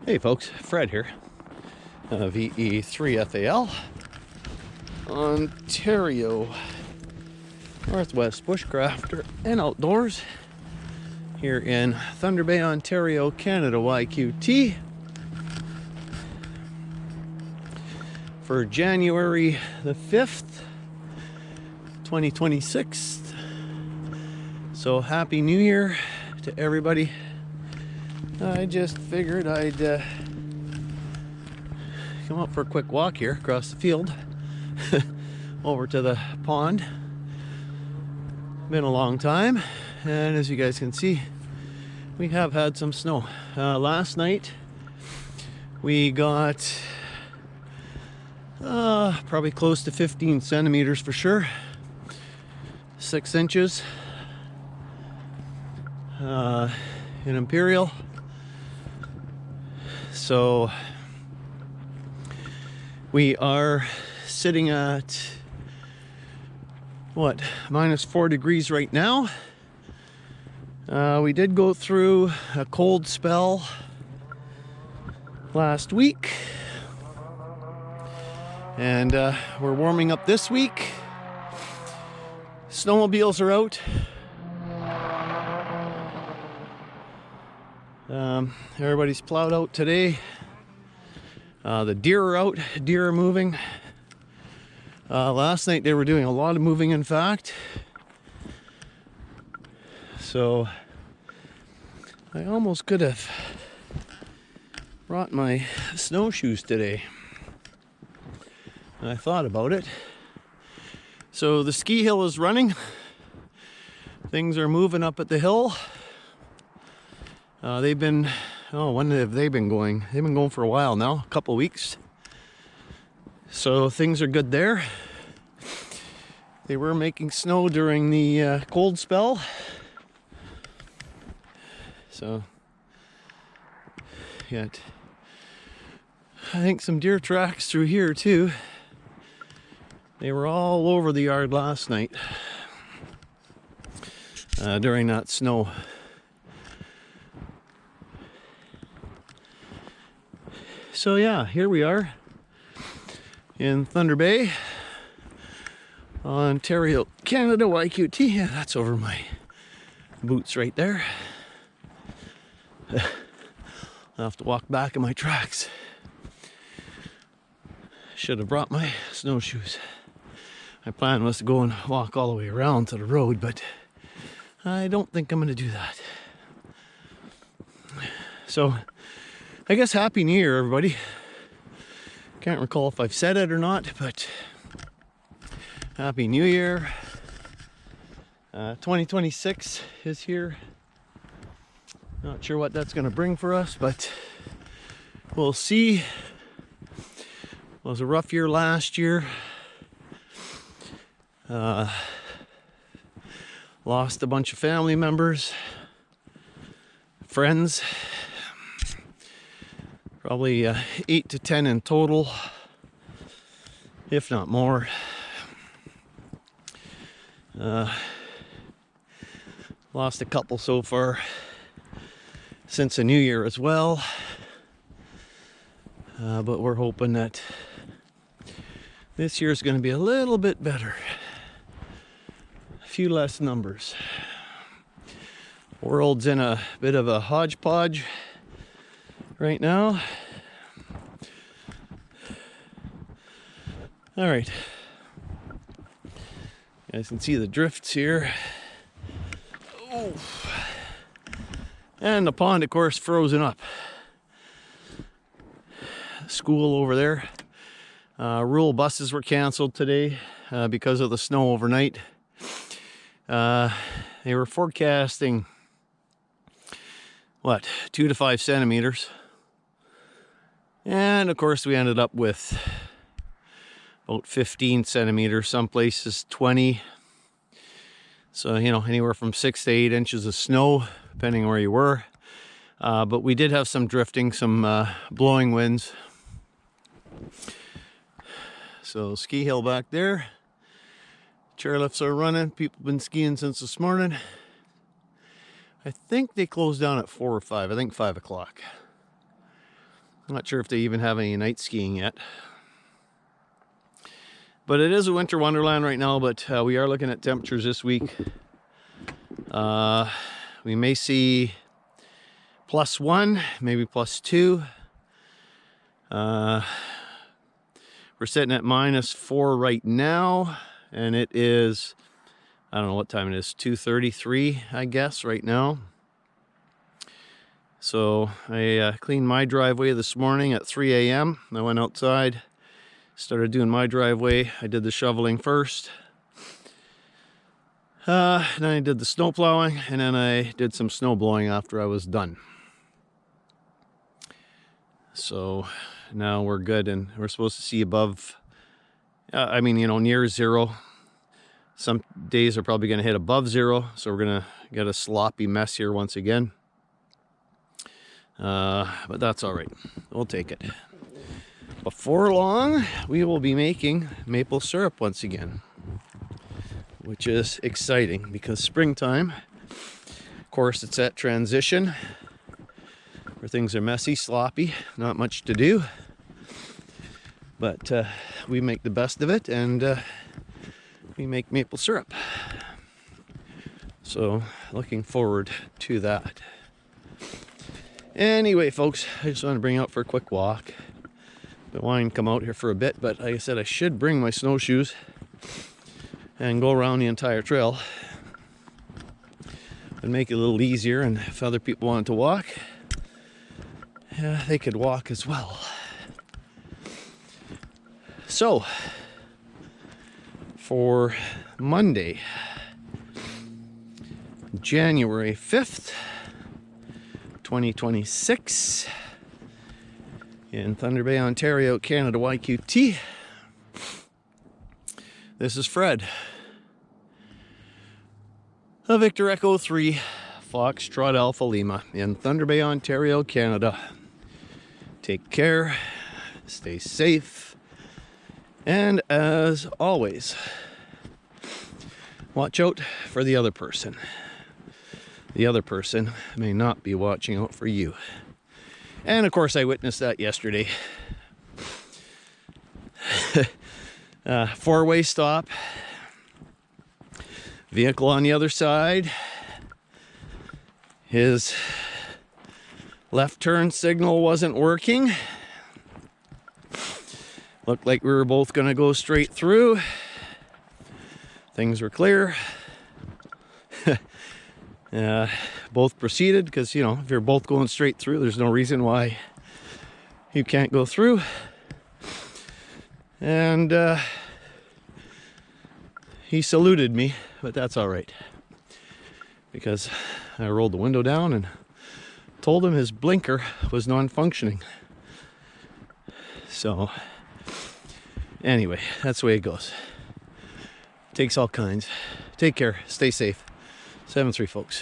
Hey folks, Fred here, VE3FAL, Ontario, Northwest Bushcrafter and Outdoors, here in Thunder Bay, Ontario, Canada, YQT, for January the 5th, 2026. So happy New Year to everybody. I just figured I'd come up for a quick walk here across the field over to the pond. Been a long time, and as you guys can see, we have had some snow. Last night we got probably close to 15 centimeters for sure, 6 inches in Imperial. So we are sitting at what, -4 degrees right now. We did go through a cold spell last week, and we're warming up this week. Snowmobiles are out. Everybody's plowed out today. The deer are out. Deer are moving. Last night they were doing a lot of moving, in fact. So I almost could have brought my snowshoes today. I thought about it. So the ski hill is running. Things are moving up at the hill. They've been, when have they been going? They've been going for a while now, a couple weeks. So things are good there. They were making snow during the cold spell. So, yet, I think some deer tracks through here too. They were all over the yard last night during that snow. So yeah, here we are in Thunder Bay, Ontario, Canada, YQT. Yeah, that's over my boots right there. I'll have to walk back in my tracks. Should have brought my snowshoes. My plan was to go and walk all the way around to the road, but I don't think I'm going to do that. So I guess Happy New Year, everybody. Can't recall if I've said it or not, but Happy New Year. 2026 is here. Not sure what that's going to bring for us, but we'll see. It was a rough year last year. Lost a bunch of family members, friends. Probably 8 to 10 in total, if not more. Lost a couple so far since the new year as well. But we're hoping that this year is going to be a little bit better. A few less numbers. World's in a bit of a hodgepodge right now. All right, you guys can see the drifts here. Oh, and the pond, of course, frozen up. School over there. Rural buses were canceled today because of the snow overnight. They were forecasting what, 2 to 5 centimeters. And of course we ended up with about 15 centimeters, some places 20. So, you know, anywhere from 6 to 8 inches of snow, depending on where you were. But we did have some drifting, some blowing winds. So ski hill back there. Chairlifts are running. People have been skiing since this morning. I think they closed down at 4 or 5. I think 5 o'clock. Not sure if they even have any night skiing yet. But it is a winter wonderland right now, but we are looking at temperatures this week. We may see +1, maybe +2. We're sitting at -4 right now, and it is, I don't know what time it is, 2:33, I guess, right now. So I cleaned my driveway this morning at 3 a.m. I went outside, started doing my driveway. I did the shoveling first. Then I did the snow plowing, and then I did some snow blowing after I was done. So now we're good, and we're supposed to see above, I mean, you know, near zero. Some days are probably going to hit above zero, so we're going to get a sloppy mess here once again. But that's all right. We'll take it. Before long, we will be making maple syrup once again, which is exciting because springtime, of course, it's that transition where things are messy, sloppy, not much to do. But we make the best of it, and we make maple syrup. So looking forward to that. Anyway, folks, I just want to bring you out for a quick walk. Been wanting to come out here for a bit, but like I said, I should bring my snowshoes and go around the entire trail and make it a little easier, and if other people wanted to walk, they could walk as well. So for Monday, January 5th, 2026, in Thunder Bay, Ontario, Canada, YQT. This is Fred. Victor Echo 3, Foxtrot Alpha Lima, in Thunder Bay, Ontario, Canada. Take care, stay safe, and as always, watch out for the other person. The other person may not be watching out for you. And of course, I witnessed that yesterday. Four-way stop. Vehicle on the other side. His left turn signal wasn't working. Looked like we were both going to go straight through. Things were clear. Both proceeded because, you know, if you're both going straight through, there's no reason why you can't go through. And he saluted me, but that's all right, because I rolled the window down and told him his blinker was non-functioning. So anyway, that's the way it goes. Takes all kinds. Take care. Stay safe. 7-3, folks.